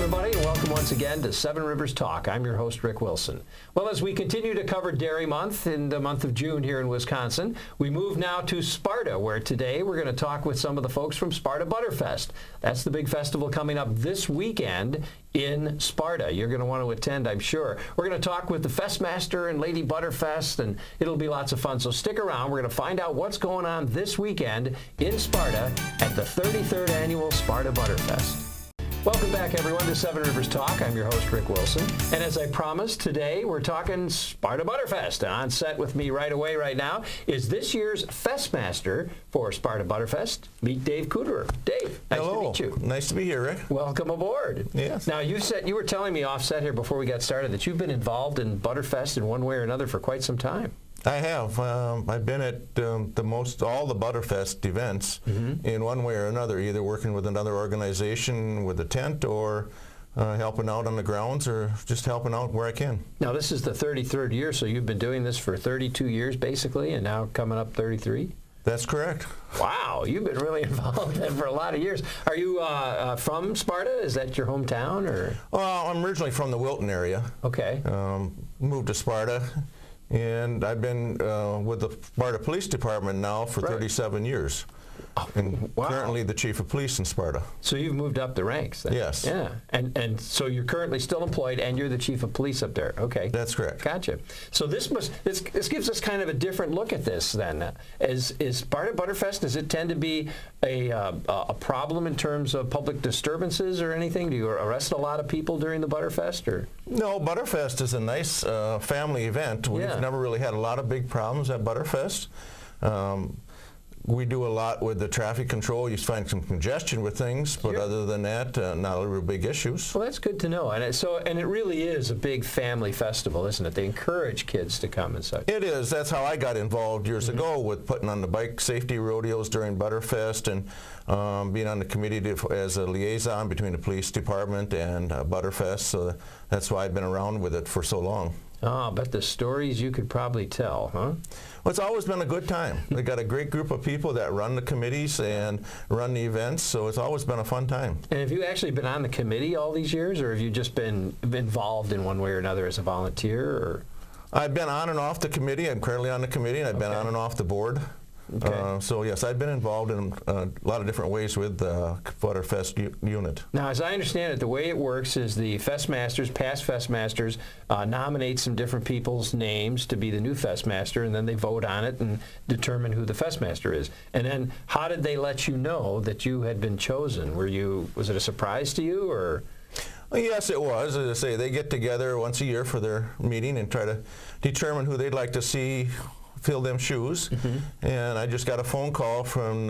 everybody, and welcome once again to Seven Rivers Talk. I'm your host, Rick Wilson. Well, as we continue to cover Dairy Month in the month of June here in Wisconsin, we move now to Sparta, where today we're going to talk with some of the folks from Sparta Butterfest. That's the big festival coming up this weekend in Sparta. You're going to want to attend, I'm sure. We're going to talk with the Festmaster and Lady Butterfest, and it'll be lots of fun. So stick around. We're going to find out what's going on this weekend in Sparta at the 33rd Annual Sparta Butterfest. Welcome back, everyone, to Seven Rivers Talk. I'm your host, Rick Wilson. And as I promised, today we're talking Sparta Butterfest. And on set with me right away right now is this year's Festmaster for Sparta Butterfest. Meet Dave Kuderer. Dave, nice to meet you. Nice to be here, Rick. Welcome aboard. Yes. Now, you were telling me off set here before we got started that you've been involved in Butterfest in one way or another for quite some time. I have. I've been at all the Butterfest events in one way or another, either working with another organization with a tent or helping out on the grounds or just helping out where I can. Now, this is the 33rd year, so you've been doing this for 32 years, basically, and now coming up 33? That's correct. Wow, you've been really involved for a lot of years. Are you from Sparta? Is that your hometown? Or? Well, I'm originally from the Wilton area. Okay. Moved to Sparta. And I've been with the Sparta Police Department now for 37 years. Oh, and wow. Currently the chief of police in Sparta. So you've moved up the ranks then? Yes. Yeah. And so you're currently still employed and you're the chief of police up there. Okay. That's correct. Gotcha. So this gives us kind of a different look at this then. Is Sparta Butterfest, does it tend to be a problem in terms of public disturbances or anything? Do you arrest a lot of people during the Butterfest? Or? No, Butterfest is a nice family event. We've never really had a lot of big problems at Butterfest. We do a lot with the traffic control. You find some congestion with things, but other than that, not real big issues. Well, that's good to know. And it really is a big family festival, isn't it? They encourage kids to come and such. It is. That's how I got involved years ago with putting on the bike safety rodeos during Butterfest and being on the committee as a liaison between the police department and Butterfest. So that's why I've been around with it for so long. Oh, but the stories you could probably tell, huh? Well, it's always been a good time. They got a great group of people that run the committees and run the events, so it's always been a fun time. And have you actually been on the committee all these years, or have you just been involved in one way or another as a volunteer? Or? I've been on and off the committee. I'm currently on the committee, and I've been on and off the board. Okay. So yes, I've been involved in a lot of different ways with the Butterfest unit. Now, as I understand it, the way it works is the Festmasters, past Festmasters, nominate some different people's names to be the new Festmaster, and then they vote on it and determine who the Festmaster is. And then, how did they let you know that you had been chosen? Was it a surprise to you, or? Well, yes, it was. As I say, they get together once a year for their meeting and try to determine who they'd like to see fill them shoes. And I just got a phone call from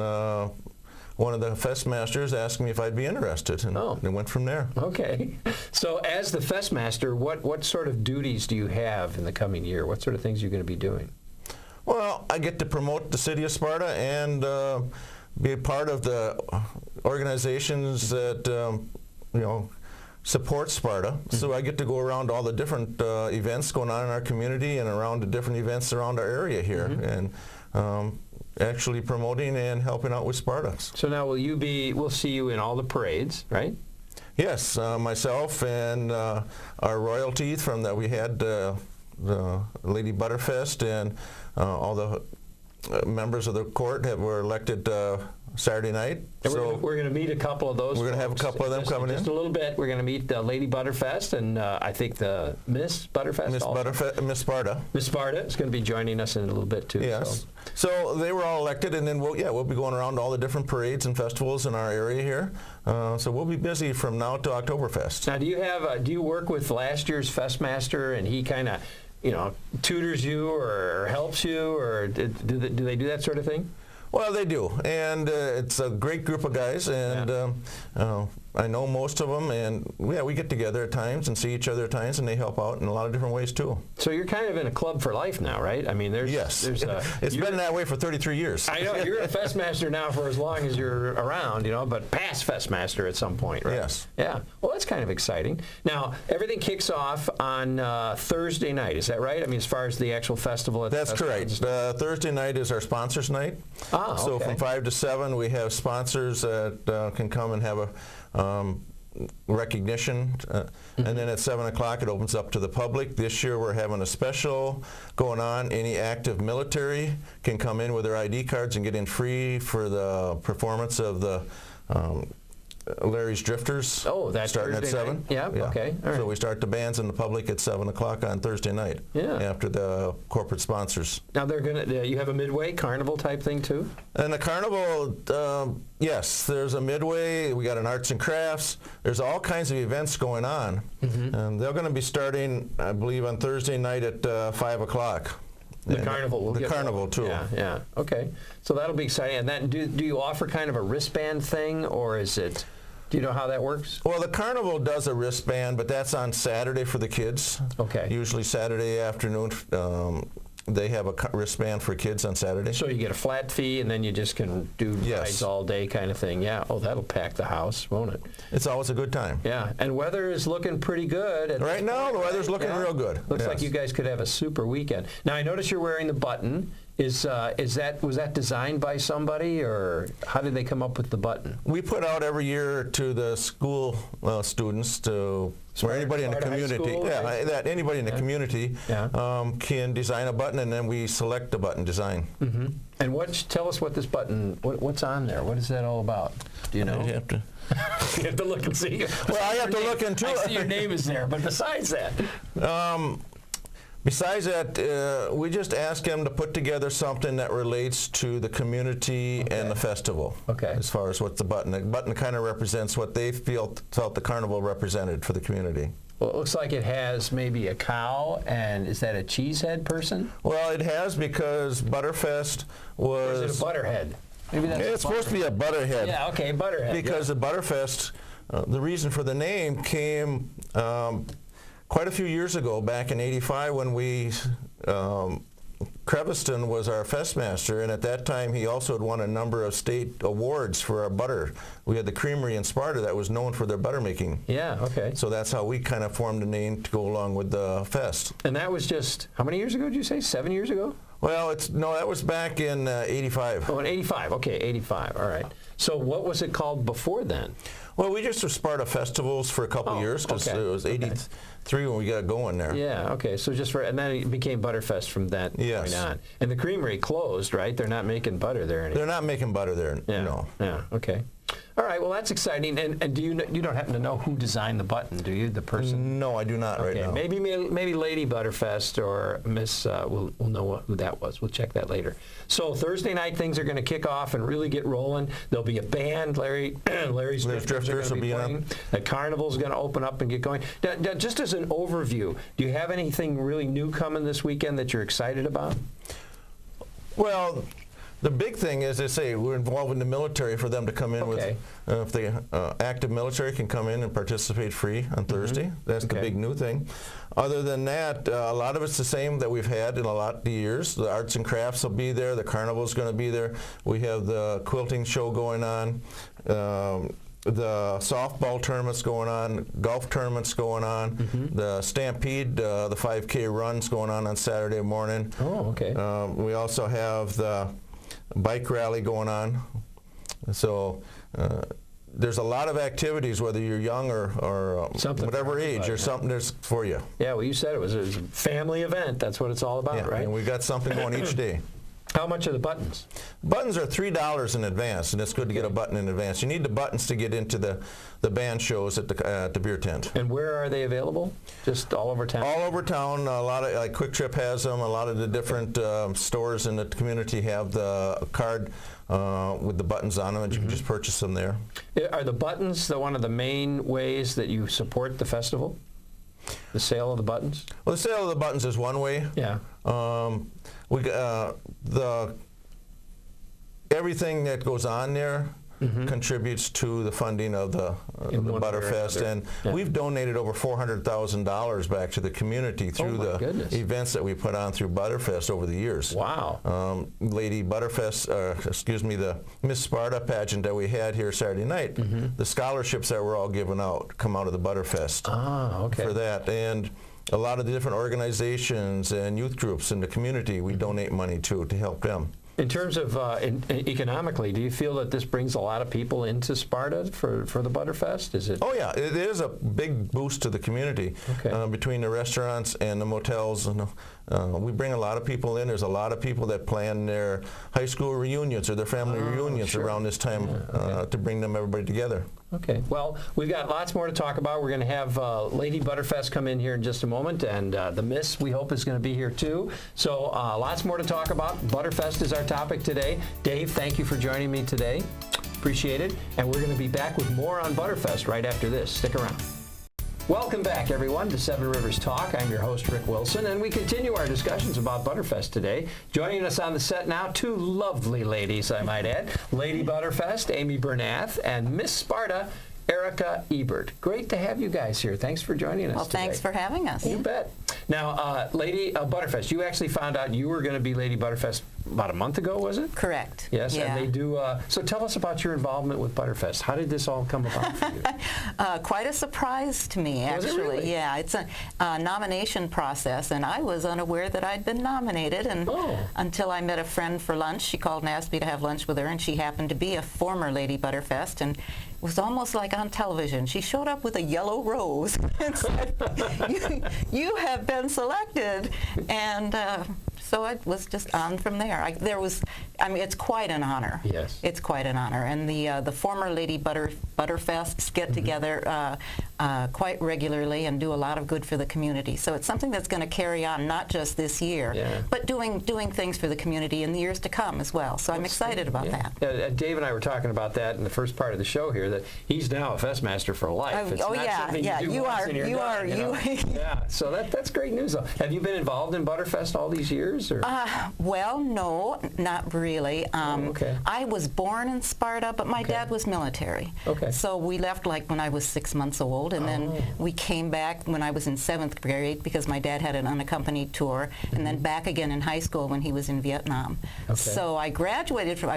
one of the Festmasters asking me if I'd be interested, and it went from there. Okay. So as the Festmaster, what sort of duties do you have in the coming year? What sort of things are you going to be doing? Well, I get to promote the city of Sparta and be a part of the organizations that support Sparta. So I get to go around all the different events going on in our community and around the different events around our area here, and actually promoting and helping out with Sparta. So now we'll see you in all the parades, right? Yes, myself and our royalty from that we had the Lady Butterfest and all the members of the court were elected Saturday night. And we're going to meet a couple of those. We're going to have a couple of them coming in. Just a little bit. We're going to meet Lady Butterfest and I think the Miss Butterfest. Miss Sparta. Miss Sparta is going to be joining us in a little bit too. Yes. So they were all elected, and then we'll be going around all the different parades and festivals in our area here. So we'll be busy from now to Oktoberfest. Now, do you work with last year's Festmaster, and he kind of tutors you or helps you, or do they do that sort of thing? Well, they do, and it's a great group of guys, and I know most of them, and we get together at times and see each other at times, and they help out in a lot of different ways too. So you're kind of in a club for life now, right? I mean, it's been that way for 33 years. I know, you're a Festmaster now for as long as you're around, but past Festmaster at some point, right? Yes. Yeah. Well, that's kind of exciting. Now, everything kicks off on Thursday night, is that right? I mean, as far as the actual festival. That's correct. Thursday night is our sponsors night. Ah, okay. So from 5 to 7, we have sponsors that can come and have recognition, and then at 7 o'clock it opens up to the public. This year we're having a special going on. Any active military can come in with their ID cards and get in free for the performance of the Larry's Drifters. Oh, that's starting Thursday at 7. night? Yeah, okay. All right. So we start the bands in the public at 7 o'clock on Thursday night. Yeah. After the corporate sponsors. Now they're gonna. You have a midway carnival type thing too. And the carnival, yes, there's a midway. We got an arts and crafts. There's all kinds of events going on, and they're going to be starting, I believe, on Thursday night at 5 o'clock. The carnival will the get carnival too. Yeah, yeah. Okay. So that'll be exciting. And then, do you offer kind of a wristband thing, or is it? Do you know how that works? Well, the carnival does a wristband, but that's on Saturday for the kids. Okay. Usually Saturday afternoon. They have a wristband for kids on Saturday. So you get a flat fee, and then you just can do Yes. rides all day kind of thing. Yeah. Oh, that'll pack the house, won't it? It's always a good time. Yeah. And weather is looking pretty good. At Right this now, point, the weather's right? looking Yeah. real good. Looks Yes. like you guys could have a super weekend. Now I notice you're wearing the button. Was that designed by somebody, or how did they come up with the button? We put out every year to the school students or anybody in the Sparta High community. School, Yeah, right? that anybody in the community Yeah. can design a button, and then we select the button design. Mm-hmm. And tell us what this button, what's on there? What is that all about? Do you know? You have to. You have to look and see. Well, I have to look into I it. see your name is there, but besides that. Besides that, we just ask them to put together something that relates to the community and the festival. Okay. As far as what's the button kind of represents what they felt the carnival represented for the community. Well, it looks like it has maybe a cow, and is that a cheesehead person? Well, it has, because Butterfest Or was. is it a butterhead? Maybe that's It's supposed to be a Butterhead. Yeah, okay, butterhead. Because the Butterfest, the reason for the name came quite a few years ago, back in '85, when Creviston was our festmaster, and at that time he also had won a number of state awards for our butter. We had the creamery in Sparta that was known for their butter making. Yeah, okay. So that's how we kind of formed a name to go along with the fest. And that was just, how many years ago did you say? 7 years ago? Well, that was back in '85. Oh, in 85. Okay, 85. All right. So what was it called before then? Well, we just were Sparta festivals for a couple Oh, years, because okay. it was '83 when we got going there. Yeah, okay. So and then it became Butterfest from that Yes. point on. And the creamery closed, right? They're not making butter there anymore. They're not making butter there, Yeah. no. Yeah, okay. All right, well, that's exciting. And do you don't happen to know who designed the button, do you, the person? No, I do not right now. Maybe Lady Butterfest or Miss, we'll know who that was. We'll check that later. So Thursday night, things are going to kick off and really get rolling. There'll be a band. Larry's Drifters will be playing. on. The carnival's going to open up and get going. Now, just as an overview, do you have anything really new coming this weekend that you're excited about? Well, the big thing is, they say, we're involving the military for them to come in Okay. with, if the active military can come in and participate free on Thursday. That's the Okay. big new thing. Other than that, a lot of it's the same that we've had in a lot of the years. The arts and crafts will be there. The carnival's going to be there. We have the quilting show going on. The softball tournaments going on, golf tournaments going on, the Stampede, the 5K runs going on Saturday morning. Oh, okay. We also have the bike rally going on. So there's a lot of activities, whether you're young or Something whatever for age, everybody, there's something there's for you. Yeah, well, you said it was a family event. That's what it's all about, Yeah, right? and we've got something going each day. How much are the buttons? Buttons are $3 in advance, and it's good to get a button in advance. You need the buttons to get into the band shows at the beer tent. And where are they available? Just all over town? All over town. A lot of, like, Quick Trip has them. A lot of the different stores in the community have the card with the buttons on them, and you can just purchase them there. Are the buttons one of the main ways that you support the festival? The sale of the buttons? Well, the sale of the buttons is one way. Yeah. Everything that goes on there contributes to the funding of the In one way or Butterfest, another. and Yeah. we've donated over $400,000 back to the community through my the goodness. events that we put on through Butterfest over the years. Wow. Lady Butterfest, the Miss Sparta pageant that we had here Saturday night, the scholarships that were all given out come out of the Butterfest Ah, okay. for that. And a lot of the different organizations and youth groups in the community, we donate money to help them. In terms of economically, do you feel that this brings a lot of people into Sparta for the Butterfest? Is it? Oh yeah, it is a big boost to the community. Okay. Between the restaurants and the motels, and we bring a lot of people in. There's a lot of people that plan their high school reunions or their family reunions sure. around this time to bring everybody together. Okay. Well, we've got lots more to talk about. We're going to have Lady Butterfest come in here in just a moment, and the Miss, we hope, is going to be here too. So lots more to talk about. Butterfest is our topic today. Dave, thank you for joining me today. Appreciate it. And we're going to be back with more on Butterfest right after this. Stick around. Welcome back, everyone, to Seven Rivers Talk. I'm your host, Rick Wilson, and we continue our discussions about Butterfest today. Joining us on the set now, two lovely ladies, I might add. Lady Butterfest, Amy Bernath, and Miss Sparta, Erica Ebert. Great to have you guys here. Thanks for joining us today. Thanks for having us. You bet. Now, Lady Butterfest, you actually found out you were going to be Lady Butterfest about a month ago, was it? Correct. Yes, yeah. and they do. So tell us about your involvement with Butterfest. How did this all come about for you? Quite a surprise to me, actually. Was it really? Yeah, it's a nomination process, and I was unaware that I'd been nominated and until I met a friend for lunch. She called and asked me to have lunch with her, and she happened to be a former Lady Butterfest, and it was almost like on television. She showed up with a yellow rose and said, you have been selected. And so I was just on from there. It's quite an honor. Yes. It's quite an honor. And the former Lady Butterfests get together quite regularly and do a lot of good for the community. So it's something that's going to carry on not just this year, but doing things for the community in the years to come as well. So I'm excited about that. Dave and I were talking about that in the first part of the show here, that he's now a Festmaster for life. It's not something you do once and you're done, you know? Yeah, so that's great news, though. Have you been involved in Butterfest all these years? Or? Well, no, not really. Okay. I was born in Sparta, but my dad was military. Okay. So we left like when I was 6 months old, and then we came back when I was in 7th grade because my dad had an unaccompanied tour, and then back again in high school when he was in Vietnam. Okay. So I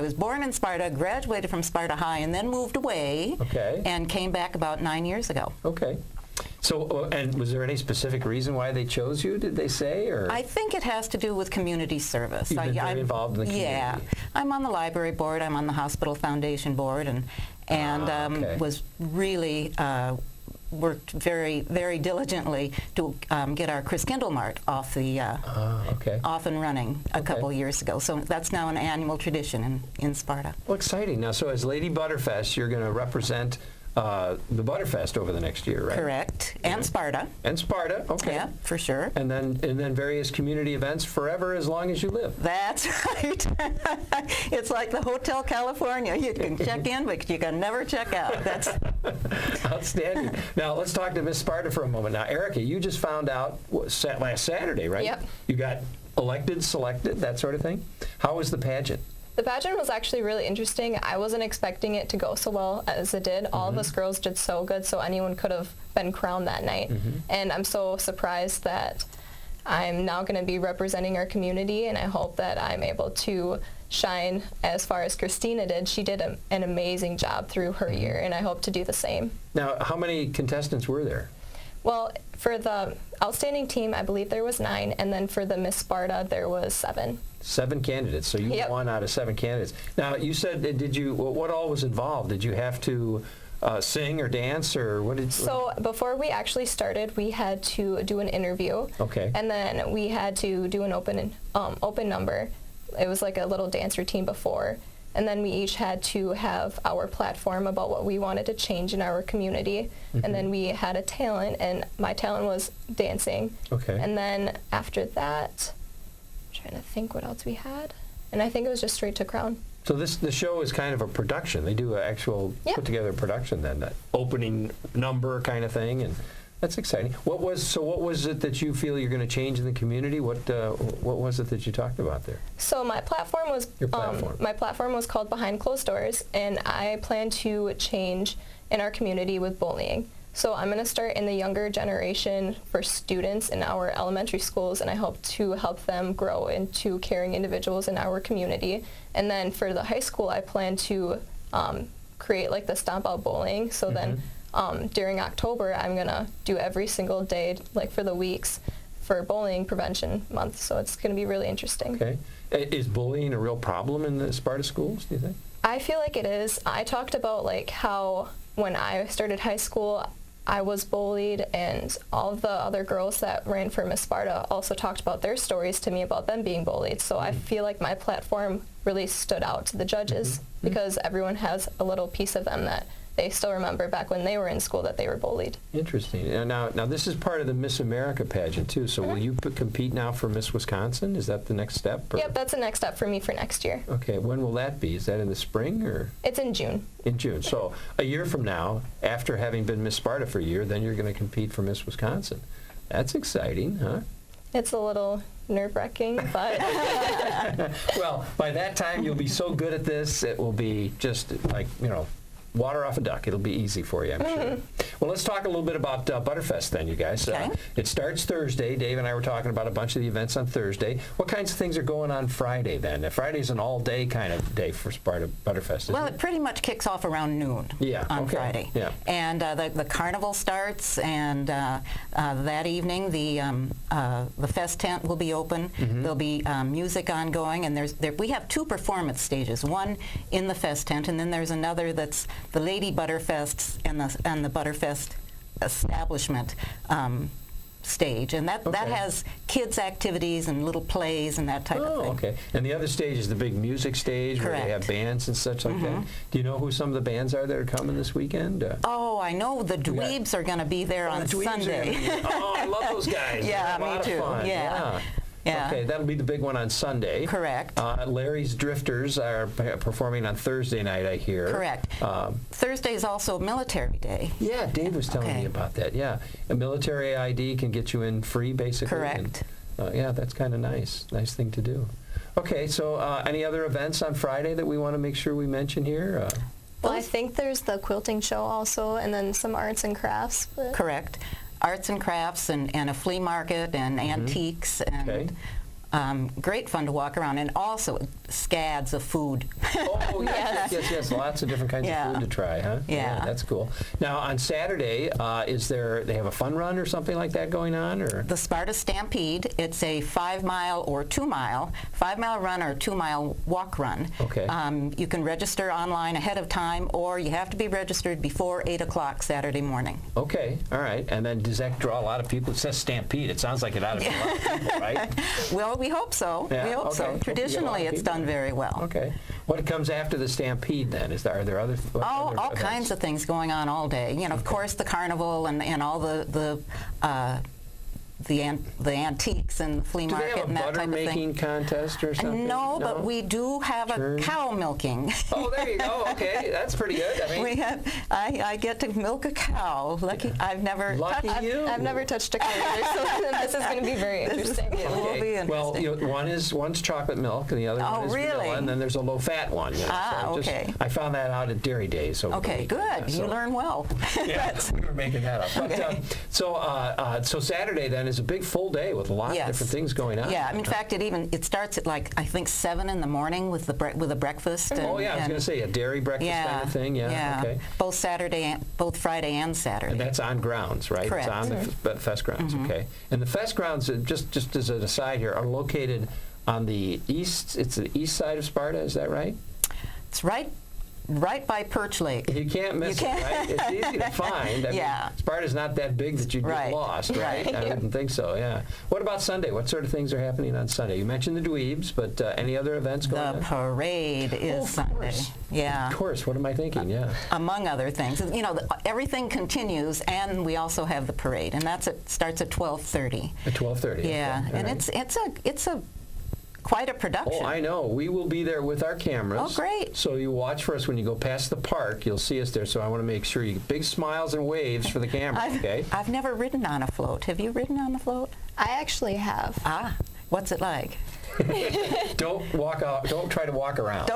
was born in Sparta, graduated from Sparta High, and then moved away and came back about 9 years ago. Okay. So, and was there any specific reason why they chose you, did they say? Or? I think it has to do with community service. You've been very involved in the community. Yeah. I'm on the library board, I'm on the hospital foundation board, and was really worked very, very diligently to get our Chris Kindle Mart off and running a couple years ago. So that's now an annual tradition in Sparta. Well, exciting. Now, so as Lady Butterfest, you're going to represent the Butterfest over the next year, right? Correct. And Sparta. And Sparta, okay. Yeah, for sure. And then various community events forever as long as you live. That's right. It's like the Hotel California. You can check in, but you can never check out. That's outstanding. Now, let's talk to Miss Sparta for a moment. Now, Erica, you just found out last Saturday, right? Yep. You got elected, selected, that sort of thing. How was the pageant? The pageant was actually really interesting. I wasn't expecting it to go so well as it did. All of us girls did so good, so anyone could have been crowned that night. And I'm so surprised that I'm now going to be representing our community, and I hope that I'm able to shine as far as Christina did. She did an amazing job through her year, and I hope to do the same. Now, how many contestants were there? Well, for the outstanding team, I believe there was 9, and then for the Miss Sparta, there was 7. 7 candidates, so you were one out of 7 candidates. Now, you said, what all was involved? Did you have to sing or dance, or what did? So before we actually started, we had to do an interview. Okay. And then we had to do an open number. It was like a little dance routine before. And then we each had to have our platform about what we wanted to change in our community. And then we had a talent, and my talent was dancing. Okay. And then after that, I'm trying to think what else we had. And I think it was just straight to crown. So the show is kind of a production. They do an actual put together production then, that opening number kind of thing, and that's exciting. What was it that you feel you're going to change in the community? What was it that you talked about there? So my platform was my platform was called Behind Closed Doors, and I plan to change in our community with bullying. So I'm going to start in the younger generation for students in our elementary schools, and I hope to help them grow into caring individuals in our community. And then for the high school, I plan to create like the Stomp Out Bowling. So then during October, I'm going to do every single day, like for the weeks, for Bowling Prevention Month. So it's going to be really interesting. Okay. Is bullying a real problem in the Sparta schools, do you think? I feel like it is. I talked about like how when I started high school, I was bullied, and all of the other girls that ran for Miss Sparta also talked about their stories to me about them being bullied. So I feel like my platform really stood out to the judges because everyone has a little piece of them that they still remember back when they were in school that they were bullied. Interesting. Now this is part of the Miss America pageant too. So will you compete now for Miss Wisconsin? Is that the next step? Or? Yep, that's the next step for me for next year. Okay. When will that be? Is that in the spring or? It's in June. In June. So a year from now, after having been Miss Sparta for a year, then you're going to compete for Miss Wisconsin. That's exciting, huh? It's a little nerve-wracking, but well, by that time you'll be so good at this, it will be just like, water off a duck. It'll be easy for you, I'm sure. Well, let's talk a little bit about Butterfest then, you guys. Okay. It starts Thursday. Dave and I were talking about a bunch of the events on Thursday. What kinds of things are going on Friday then? Friday's an all-day kind of day for Sparta Butterfest, isn't Well, it? it pretty much kicks off around noon on Friday. Yeah. And the carnival starts, and that evening the fest tent will be open. There'll be music ongoing, and we have 2 performance stages, one in the fest tent, and then there's another that's the Lady Butterfests and the Butterfest establishment stage, and that has kids activities and little plays and that type of thing. Oh, okay. And the other stage is the big music stage where they have bands and such like that. Do you know who some of the bands are that are coming this weekend? Oh, I know the Dweebs are going to be there on Sunday. Oh, I love those guys. Yeah, They're a lot me too. of fun. Yeah. Okay, that'll be the big one on Sunday. Correct. Larry's Drifters are performing on Thursday night, I hear. Correct. Thursday is also Military Day. Yeah, Dave was telling me about that. Yeah, a military ID can get you in free, basically. Correct. And, yeah, that's kind of nice. Nice thing to do. Okay, so any other events on Friday that we want to make sure we mention here? well, I think there's the quilting show also, and then some arts and crafts. But Correct. Arts and crafts and a flea market and antiques and great fun to walk around, and also scads of food. Oh, yes. Lots of different kinds of food to try, huh? Yeah. That's cool. Now, on Saturday, they have a fun run or something like that going on? Or? The Sparta Stampede, it's a 5-mile or 2-mile, 5-mile run or 2-mile walk run. Okay. You can register online ahead of time, or you have to be registered before 8 o'clock Saturday morning. Okay, all right. And then does that draw a lot of people? It says Stampede. It sounds like it ought to be a lot of people, right? Well, we hope so. Yeah, We hope so. okay. Hope you get a lot Traditionally, of it's people. done very well. Okay. What comes after the Stampede then? Are there other All events? kinds of things going on all day. Of course, the carnival and all the antiques and flea Do they market have a and that butter type of making thing. contest or something? No, but we do have a cow milking. Oh, there you go. Okay, that's pretty good. I mean, I get to milk a cow. Lucky, I've never. Lucky you. I've never touched a cow either, so this is going to be very interesting. It will be interesting. Well, one's chocolate milk, and the other one is really? vanilla, and then there's a low-fat one. Okay. I found that out at Dairy Days. Okay, good. You learn well. Yeah, we were making that up. But, so Saturday then is a big full day with a lot of different things going on. Yeah, in fact, it starts at I think 7 in the morning with a breakfast. And, I was going to say a dairy breakfast kind of thing. Yeah. Okay. Both Friday and Saturday. And that's on grounds, right? Correct. It's on the fest grounds. Okay. And the fest grounds, just as an aside here, are located on the east. It's the east side of Sparta. Is that right? It's right by Perch Lake. You can't miss it, right? It's easy to find. I mean, Sparta's not that big that you'd get lost, right? I wouldn't think so, yeah. What about Sunday? What sort of things are happening on Sunday? You mentioned the Dweebs, but any other events going on? The parade is Sunday. Course. Yeah. Of course. What am I thinking? Yeah. Among other things. Everything continues, and we also have the parade, and starts at 12:30. At 12:30. Yeah, okay. and right. it's quite a production. Oh, I know. We will be there with our cameras. Oh, great. So you watch for us when you go past the park. You'll see us there. So I want to make sure you get big smiles and waves for the camera, okay? I've never ridden on a float. Have you ridden on a float? I actually have. What's it like? Don't walk out. Don't try to walk around.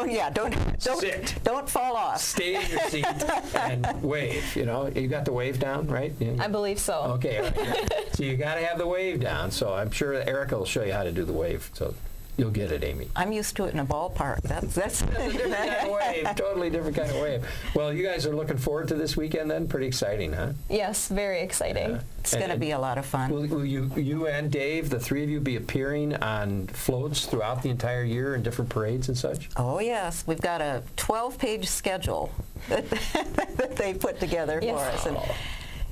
Sit. Don't fall off. Stay in your seat and wave. You got the wave down, right? Yeah. I believe so. Okay. All right, yeah. So you got to have the wave down. So I'm sure Erica will show you how to do the wave. So You'll get it, Amy. I'm used to it in a ballpark. That's Different kind of wave, totally different kind of wave. Well, you guys are looking forward to this weekend then? Pretty exciting, huh? Yes, very exciting. It's going to be a lot of fun. Will you and Dave, the three of you, be appearing on floats throughout the entire year in different parades and such? Oh, yes. We've got a 12-page schedule that they put together for us. And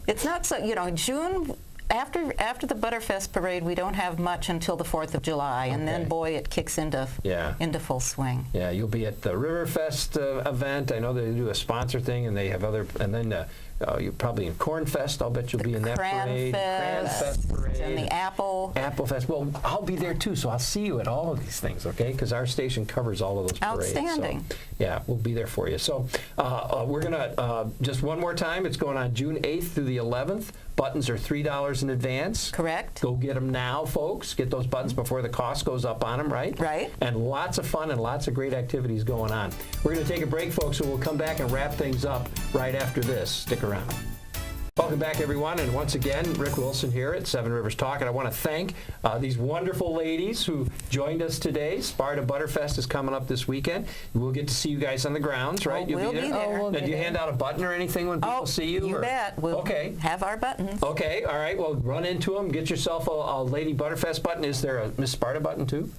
it's not so, June, after the Butterfest parade, we don't have much until the 4th of July. And then, boy, it kicks into full swing. Yeah, you'll be at the Riverfest event. I know they do a sponsor thing, and they have other, and then you're probably in Cornfest. I'll bet you'll be in that parade. Cranfest parade. And the Apple Fest. Well, I'll be there too, so I'll see you at all of these things, okay? Because our station covers all of those parades. Outstanding. So, yeah, we'll be there for you. So we're going to, just one more time, it's going on June 8th through the 11th. Buttons are $3 in advance. Correct. Go get them now, folks. Get those buttons before the cost goes up on them, right? Right. And lots of fun and lots of great activities going on. We're going to take a break, folks, and we'll come back and wrap things up right after this. Stick around. Welcome back, everyone, and once again, Rick Wilson here at Seven Rivers Talk, and I want to thank these wonderful ladies who joined us today. Sparta Butterfest is coming up this weekend. We'll get to see you guys on the grounds, right? We'll be there. we'll now, be do you there. hand out a button or anything when people see you? You bet. We'll have our buttons. Okay, all right. Well, run into them. Get yourself a Lady Butterfest button. Is there a Miss Sparta button, too?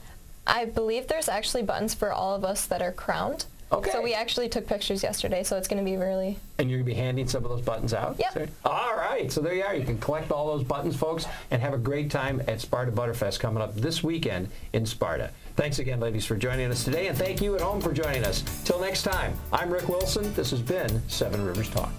I believe there's actually buttons for all of us that are crowned. Okay. So we actually took pictures yesterday, so it's going to be really... And you're going to be handing some of those buttons out? Yep. All right. So there you are. You can collect all those buttons, folks, and have a great time at Sparta Butterfest coming up this weekend in Sparta. Thanks again, ladies, for joining us today, and thank you at home for joining us. Till next time, I'm Rick Wilson. This has been Seven Rivers Talk.